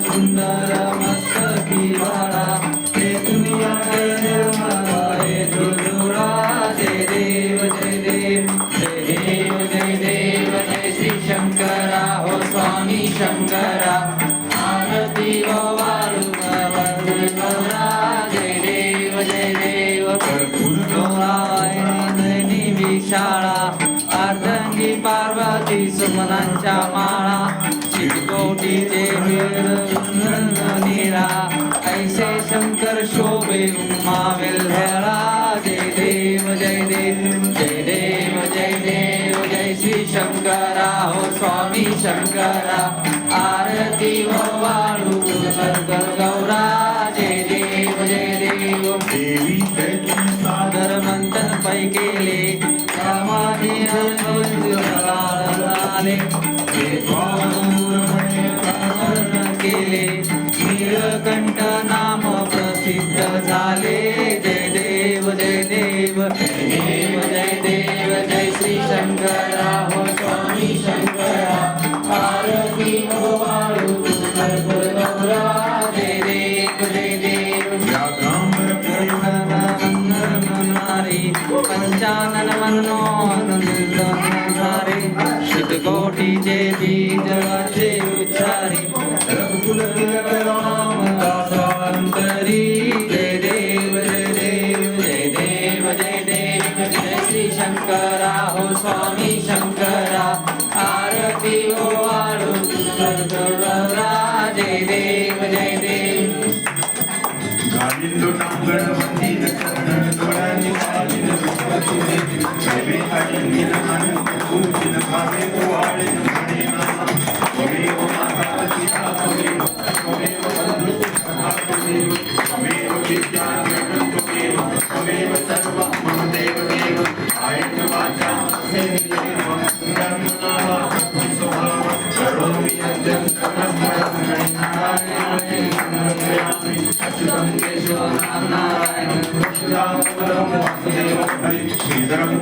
सुंदर मस्तकी वाळा हे दुनिया हे जोडा जय देव जय देव जय देव जय देव जय श्री शंकरा हो स्वामी शंकरा आरती वाळू गौरा जय देव जय देव गौरायनी विशाळा अर्धंगी पार्वती सुमनांच्या माळा कोटीचे नीरा ऐसे शंकर शोभे उमा वेल्हेळा जय देव जय देव जय देव जय देव जय श्री शंकरा हो स्वामी शंकरा आरती वाळू शंकर गौरा जय देव जय देव देवी सादर मंथन पै केले रामाने आले केले नीलकंठ नाम प्रसिद्ध झाले जय देव जय देव जय देव जय देव जय श्री शंकरा हो स्वामी शंकरा आरती वाळू गौरा जय देव जय देव पंचानन मनोहरे शीतकोटीचे बीजवाचे उच्चारी रामदासांतरी जय देव जय देव जय देव जय देव जय श्री शंकरा हो स्वामी शंकरा आरती वाळू गौरा जय देव जय देव गालिंदो टांगण वंदीन करण डोळ्यांनी वालिन विश्वती देवी आलिंदीन मन पूजिन भावे वाळीन म्हणे नाम त्वमेव माता पिता त्वमेव बंधु सखा त्वमेव विद्या जगं त्वमेव सर्वं मम देव देव आयत वाचा सेवेव सुन्दरं नाम स्वभाव करोमि यज्ञं सर्वं नारायणाय समर्पयामि अच्युतं केशवं नारायणं श्रीराम परम वासुदेव हरि श्रीधरं